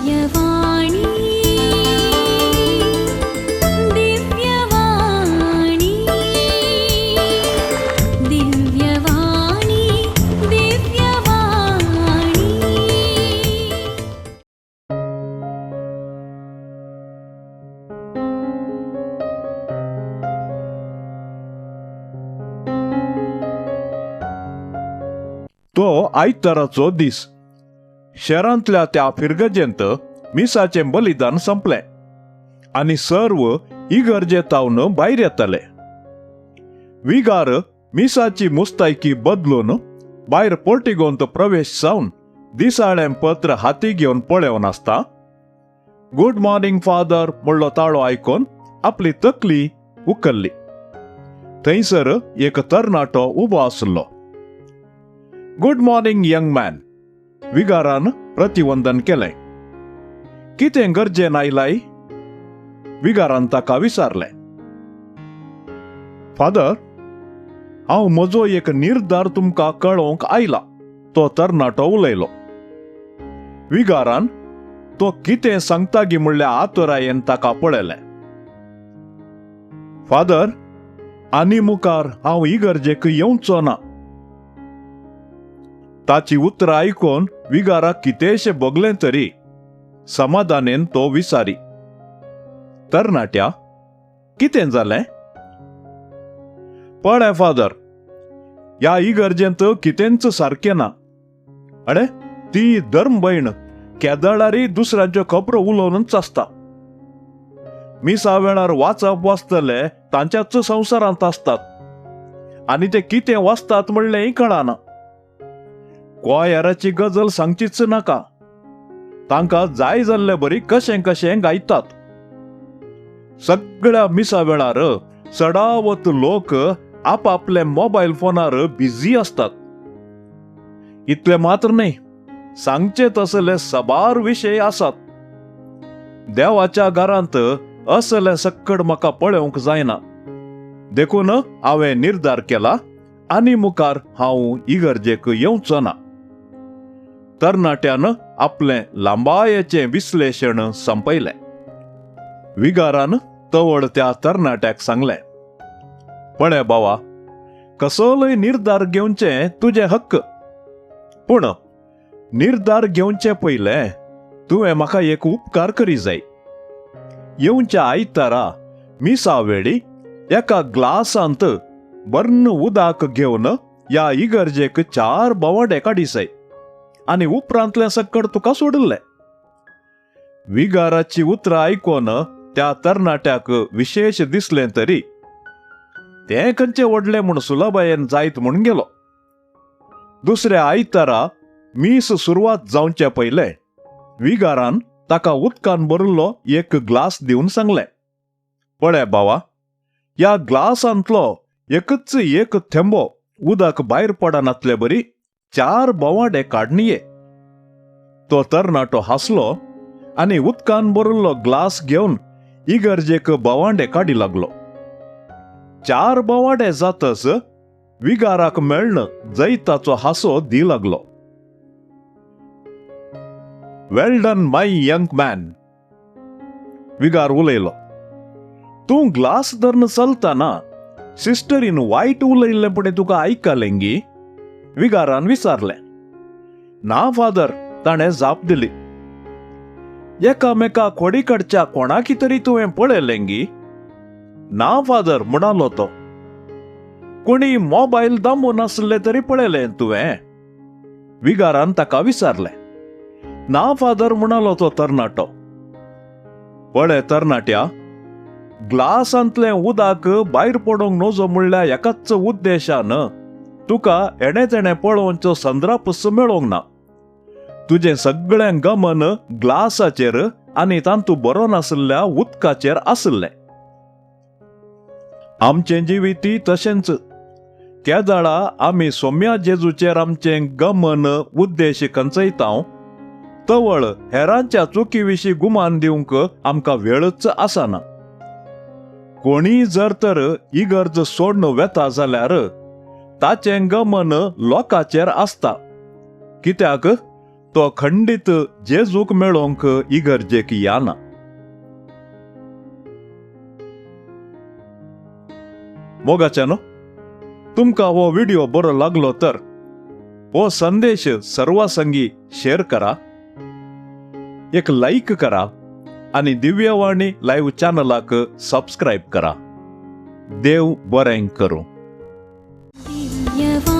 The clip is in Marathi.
दिव्यवाणी दिव्यवाणी दिव्यवाणी दिव्यवाणी. तो आयताराचो दीस. शहरांतल्या त्या फिरगजेंत मिसाचें बलिदान संपलें आनी सर्व इगर्जेतावन भायर येताले. विगार मिसाची मुस्तायकी बदलून भायर पोर्टिगोंत प्रवेश जावन दिसाळें पत्र हाती घेवन पळोवन आसता गुड मॉर्निंग फादर म्हणलो ताळो आयकून आपली तकली उखल्ली. थंयसर एक तरणाटो उबो आसलो. Good morning young man. विगारान प्रतिवंदन केलें. कितें गरजेन आयलाय? विगारान ताका विचारलें. फादर, हांव म्हजो एक निर्धार तुमकां कळोवंक आयला. तो तरणाटो उलयलो. विगारान तो कितें सांगता गी म्हणल्या आतुरायेन ताका पळयलें. फादर, आनी मुखार हांव इगर्जेक येवचो ना. ताची उतरां आयकून विगाराक कितेंशें भोगलें तरी समाधानेन तो विचारी. तरणाट्या, कितें जालें? पळय फादर, ह्या इगर्जेंत कितेंच सारकें ना. अरे, ती धर्मभयण केदळारी दुसऱ्यांच्यो खबरो उलोवनच आसता. मिसा वेळार वाचप वाचतले तांच्याच संवसारांत आसतात आनी ते कितें वाचतात म्हणलेंय कळना. कोयाराची गजल सांगचीच नाका. तांकां जाय जाल्ले बरी कशें कशें गायतात. सगळ्या मिसा वेळार चडावत लोक आपापले मोबायल फोनार बिझी असतात. इतले मात्र न्ही, सांगचे तसले सबार विशय आसात. देवाच्या घरांत असले सक्कड म्हाका पळोवंक जायना. देखून हांवें निर्धार केला आनी मुखार हांव इगर्जेक येवचो ना. तरणाट्यान आपलें लांबायेचें विश्लेशण संपयलें. विगारान तवळ त्या तरणाट्याक सांगलें. पळय बावा, कसलोय निर्धार घेवचें तुजें हक्क. पूण निर्धार घेवचे पयलें तुवें म्हाका एक उपकार करी जाय. येवच्या आयतारा मिसा वेळी एका ग्लासांत बर्न उदक घेवन ह्या इगर्जेक 4 बोवाडे काडी जाय आनी उपरांतलें सक्कड तुका सोडलें. विगाराची उतरां आयकून त्या तरणाट्याक विशेश दिसलें तरी तें खंयचें व्हडलें म्हूण सुलभायेन जायत म्हूण गेलो. दुसऱ्या आयतारा मीस सुरवात जावचे पयलें विगारान ताका उदकान भरिल्लो एक ग्लास दिवन सांगलें. पळय बावा, ह्या ग्लासांतलो एकच एक थेंबो उदक भायर पडनातले बरी 4 बोवाडे काडून ये. तो तरणाटो हांसलो आनी उदकान भरिल्लो ग्लास घेवन इगर्जेक बोवाडे काडी लागलो. 4 बोवाडे जातच विगाराक मेळ्ळन जैताचो हांसो दी लागलो. वेल डन माय यंग मॅन. विगार उलयलो. तूं ग्लास धरून चलतना सिस्टरीन वायट उलयल्लें पुणें तुका आयकलें गी? विगारान विचारलें. ना फादर, ताणें जाप दिली. एकामेका कोडीकडच्या कोणाकी तरी तुवें पळयलें गी? ना फादर म्हणालो तो. कोणी मोबायल दामून आसले तरी पळयलें तुवें? विगारान ताका विचारलें. ना फादर म्हणालो तो तरणाटो. पळय तरणाट्या, ग्लासांतलें उदक भायर पडोंक नजो म्हणल्या एकाच उद्देशान तुका एणे तेणे पळोवचो संद्रापस मेळोंक ना. तुजें सगळें गमन ग्लासाचेर आनी तांतू बरो नासल्या उदकाचेर आसलें. आमचें जिविती तशेंच. केदाळा आमी सोम्या जेजूचेर आमचें गमन उद्देश खंचयतांव तवळ हेरांच्या चुकी विशीं गुमान दिवंक आमकां वेळच आसना. कोणी जर तर इगर्ज सोडून वेता जाल्यार ताचें गमन लोकाचेर आसता. कित्याक तो खंडीत जेजूक मेळोंक इगर्जेक याना. मोगाच्यानो, तुमकां हो व्हिडिओ बरो लागलो तर हो संदेश सर्वांसंगी शेअर करा, एक लाईक करा आणि दिव्यवाणी लाईव्ह चॅनलाक सबस्क्राईब करा. देव बरें करूं. दिव्यवाणी